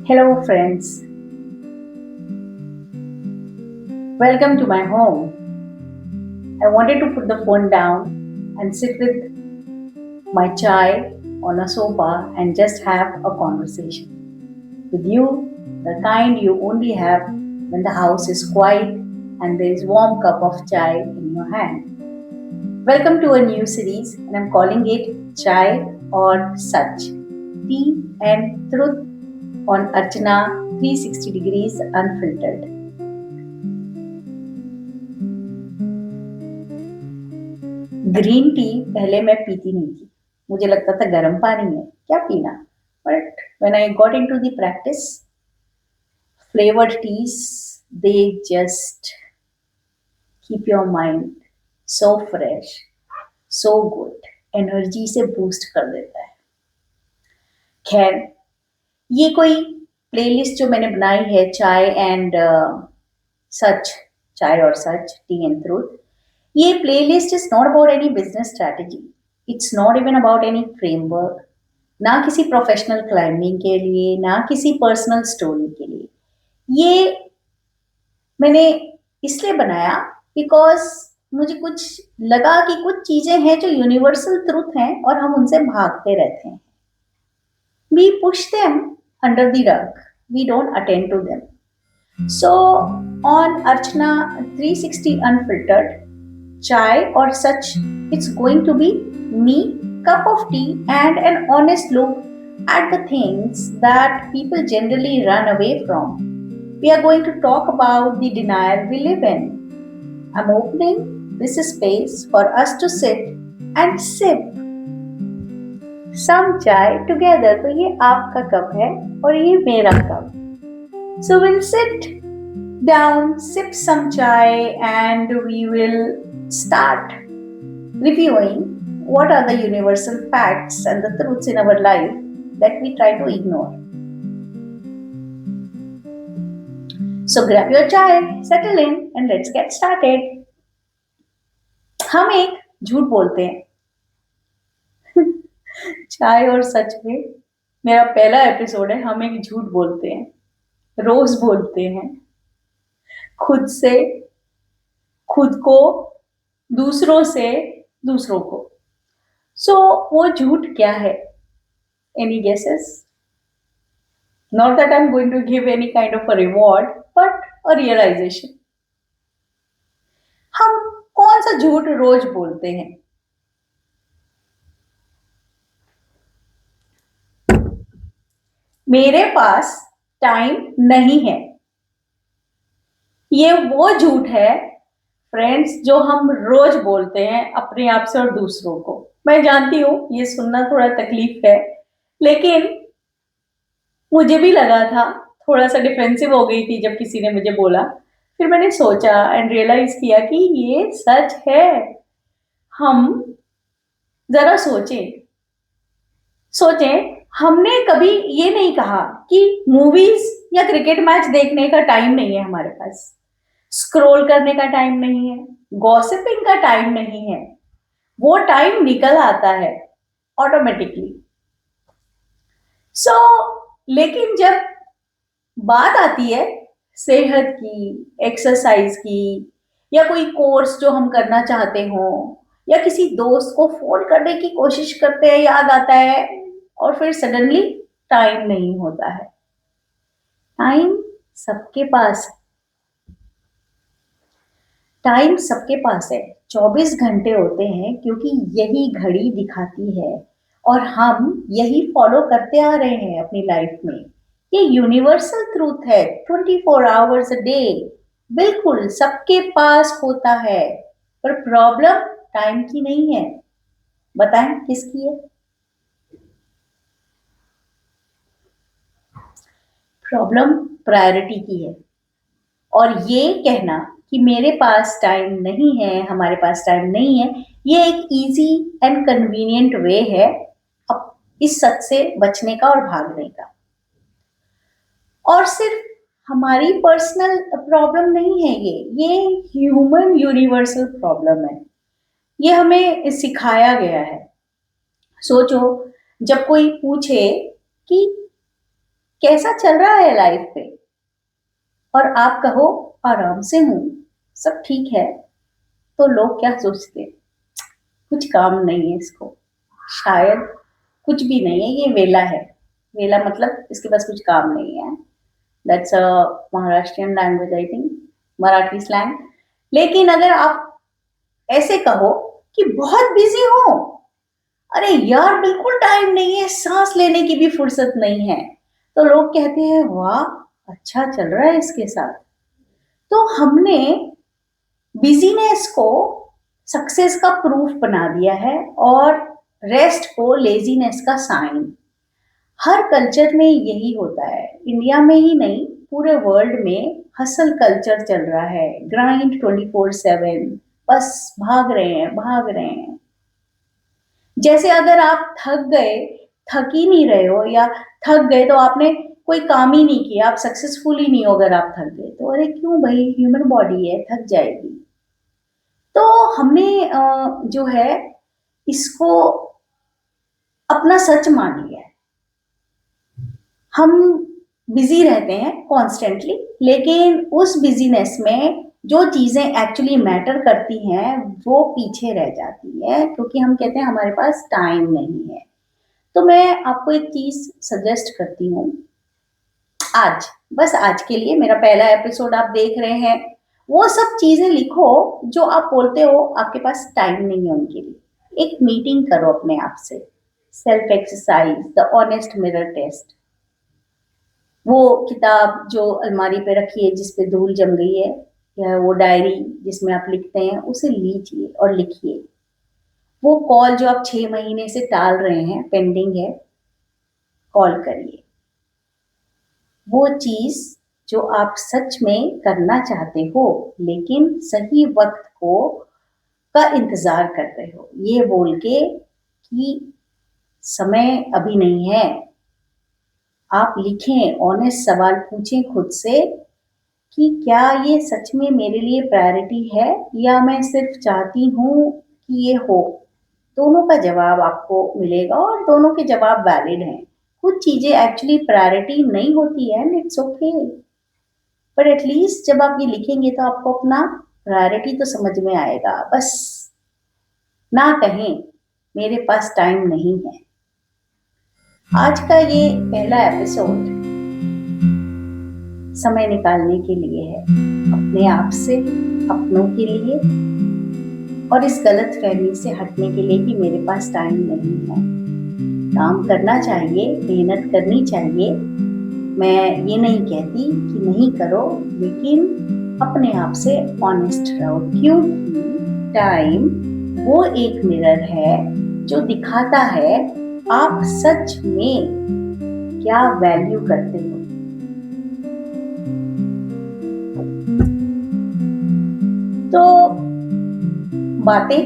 Hello, friends. Welcome to my home. I wanted to put the phone down and sit with my chai on a sofa and just have a conversation with you, the kind you only have when the house is quiet and there is warm cup of chai in your hand. Welcome to a new series, and I'm calling it Chai or Sach, Tea and Truth on Archana 360 degrees unfiltered. Green tea पहले मैं पीती नहीं थी। मुझे लगता था गर्म पानी है, क्या पीना। But when I got into the practice, flavoured teas, they just keep your mind so fresh, so good, energy से बूस्ट कर देता है। खैर, ये कोई प्लेलिस्ट जो मैंने बनाई है, चाय एंड सच, चाय और सच, टी एंड ट्रूथ, ये playlist is not about any business strategy, it's not even about any framework, ना किसी प्रोफेशनल क्लाइंबिंग के लिए, ना किसी पर्सनल स्टोरी के लिए। ये मैंने इसलिए बनाया बिकॉज मुझे कुछ लगा कि कुछ चीजें हैं जो यूनिवर्सल ट्रुथ हैं और हम उनसे भागते रहते हैं। We push them under the rug, we don't attend to them. So, on Archana 360 Unfiltered, chai or such, it's going to be me, cup of tea, and an honest look at the things that people generally run away from. We are going to talk about the denial we live in. I'm opening this space for us to sit and sip some chai together. तो ये आपका cup है और ये मेरा cup. So we'll sit down, sip some chai, and we will start reviewing what are the universal facts and the truths in our life that we try to ignore. So grab your chai, settle in, and let's get started. हम एक झूठ बोलते हैं। चाय और सच में मेरा पहला एपिसोड है। हम एक झूठ बोलते हैं, रोज बोलते हैं, खुद से, खुद को, दूसरों से, दूसरों को। सो वो झूठ क्या है? Any guesses? Not that I'm going to give any kind of a reward, but a realization. हम कौन सा झूठ रोज बोलते हैं? मेरे पास टाइम नहीं है। ये वो झूठ है फ्रेंड्स जो हम रोज बोलते हैं अपने आप से और दूसरों को। मैं जानती हूँ ये सुनना थोड़ा तकलीफ है, लेकिन मुझे भी लगा था, थोड़ा सा डिफेंसिव हो गई थी जब किसी ने मुझे बोला। फिर मैंने सोचा एंड रियलाइज किया कि ये सच है। हम जरा सोचें, सोचें, हमने कभी ये नहीं कहा कि मूवीज या क्रिकेट मैच देखने का टाइम नहीं है हमारे पास, स्क्रॉल करने का टाइम नहीं है, गॉसिपिंग का टाइम नहीं है। वो टाइम निकल आता है ऑटोमेटिकली। सो लेकिन जब बात आती है सेहत की, एक्सरसाइज की, या कोई कोर्स जो हम करना चाहते हो, या किसी दोस्त को फोन करने की कोशिश करते हैं, याद आता है, और फिर सडनली टाइम नहीं होता है। टाइम सबके पास है, टाइम सबके पास है। 24 घंटे होते हैं क्योंकि यही घड़ी दिखाती है और हम यही फॉलो करते आ रहे हैं अपनी लाइफ में। ये यूनिवर्सल ट्रूथ है, 24 आवर्स अ डे बिल्कुल सबके पास होता है। पर प्रॉब्लम टाइम की नहीं है। बताएं किसकी है? प्रॉब्लम प्रायोरिटी की है। और ये कहना कि मेरे पास टाइम नहीं है, हमारे पास टाइम नहीं है, ये एक इजी एंड कन्वीनियंट वे है अब इस सच से बचने का और भागने का। और सिर्फ हमारी पर्सनल प्रॉब्लम नहीं है ये ह्यूमन यूनिवर्सल प्रॉब्लम है। ये हमें सिखाया गया है। सोचो, जब कोई पूछे कि कैसा चल रहा है लाइफ पे, और आप कहो आराम से हूँ, सब ठीक है, तो लोग क्या सोचते हैं, कुछ काम नहीं है इसको, शायद कुछ भी नहीं है, ये वेला है। वेला मतलब इसके पास कुछ काम नहीं है। That's a Maharashtrian language, I think, Marathi slang. लेकिन अगर आप ऐसे कहो कि बहुत बिजी हो, अरे यार बिल्कुल टाइम नहीं है, सांस लेने की भी फुर्सत नहीं है, तो लोग कहते हैं वाह, अच्छा चल रहा है इसके साथ। तो हमने बिजीनेस को सक्सेस का प्रूफ बना दिया है, और रेस्ट को लेजीनेस का साइन। हर कल्चर में यही होता है, इंडिया में ही नहीं पूरे वर्ल्ड में हसल कल्चर चल रहा है, ग्राइंड 24/7, बस भाग रहे हैं भाग रहे हैं। जैसे अगर आप थक गए, थक ही नहीं रहे हो, या थक गए तो आपने कोई काम ही नहीं किया, आप सक्सेसफुल ही नहीं हो। अगर आप थक गए तो अरे क्यों भाई, ह्यूमन बॉडी है, थक जाएगी। तो हमने जो है इसको अपना सच मान लिया है। हम बिजी रहते हैं कॉन्स्टेंटली, लेकिन उस बिजीनेस में जो चीजें एक्चुअली मैटर करती हैं वो पीछे रह जाती है, क्योंकि हम कहते हैं हमारे पास टाइम नहीं है। तो मैं आपको एक चीज सजेस्ट करती हूँ, आज, बस आज के लिए, मेरा पहला एपिसोड आप देख रहे हैं, वो सब चीजें लिखो जो आप बोलते हो आपके पास टाइम नहीं है उनके लिए। एक मीटिंग करो अपने आप से, self exercise, the honest mirror test. वो किताब जो अलमारी पे रखी है जिस पे धूल जम गई है, या वो डायरी जिसमें आप लिखते हैं, उसे लीजिए और लिखिए। वो कॉल जो आप 6 महीने से टाल रहे हैं, पेंडिंग है, कॉल करिए। वो चीज जो आप सच में करना चाहते हो लेकिन सही वक्त को का इंतजार कर रहे हो, ये बोल के कि समय अभी नहीं है। आप लिखें, ऑनेस्ट सवाल पूछें खुद से कि क्या ये सच में मेरे लिए प्रायोरिटी है, या मैं सिर्फ चाहती हूँ कि ये हो। दोनों का जवाब आपको मिलेगा, और दोनों के जवाब वैलिड हैं। कुछ चीजें एक्चुअली प्रायोरिटी नहीं होती है, इट्स ओके, पर एटलीस्ट जब आप ये लिखेंगे तो आपको अपना प्रायोरिटी तो समझ में आएगा। बस ना कहें मेरे पास टाइम नहीं है। आज का ये पहला एपिसोड समय निकालने के लिए है, अपने आप से, अपनों के लिए, और इस गलत फहमी से हटने के लिए कि मेरे पास टाइम नहीं है। काम करना चाहिए, मेहनत करनी चाहिए, मैं ये नहीं कहती कि नहीं करो, लेकिन अपने आप से ऑनेस्ट रहो, क्योंकि टाइम वो एक मिरर है जो दिखाता है आप सच में क्या वैल्यू करते हो। तो बातें,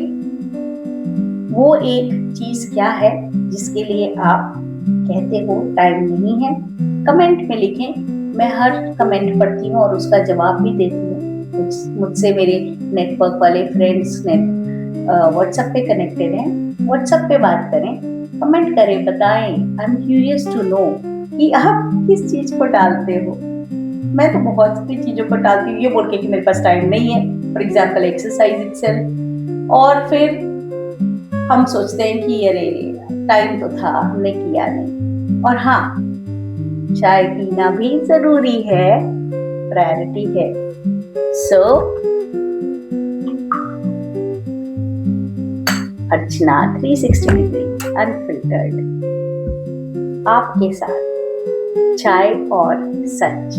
वो एक चीज क्या है जिसके लिए आप कहते हो टाइम नहीं है? कमेंट में लिखें, मैं हर कमेंट पढ़ती हूँ और उसका जवाब भी देती हूँ। मुझसे मेरे नेटवर्क वाले फ्रेंड्स ने व्हाट्सएप पे कनेक्टेड हैं, व्हाट्सएप पे बात करें, कमेंट करें, बताएं। I am curious to know कि आप किस चीज को टालते हो। मैं तो बहुत सी चीजों को टालती हूँ ये बोल के कि मेरे पास टाइम नहीं है, फॉर एग्जाम्पल एक्सरसाइज इटसेल्फ, और फिर हम सोचते हैं कि अरे टाइम तो था, हमने किया नहीं। और हाँ, चाय पीना भी जरूरी है, प्रायोरिटी है। सो अर्चना 360 डिग्री अनफिल्टर्ड, आपके साथ चाय और सच।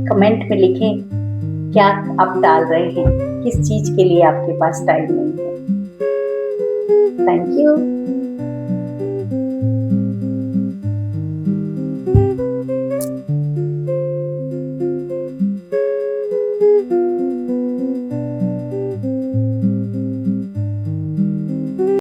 कमेंट में लिखें क्या आप डाल रहे हैं, किस चीज के लिए आपके पास टाइम नहीं है। Thank you.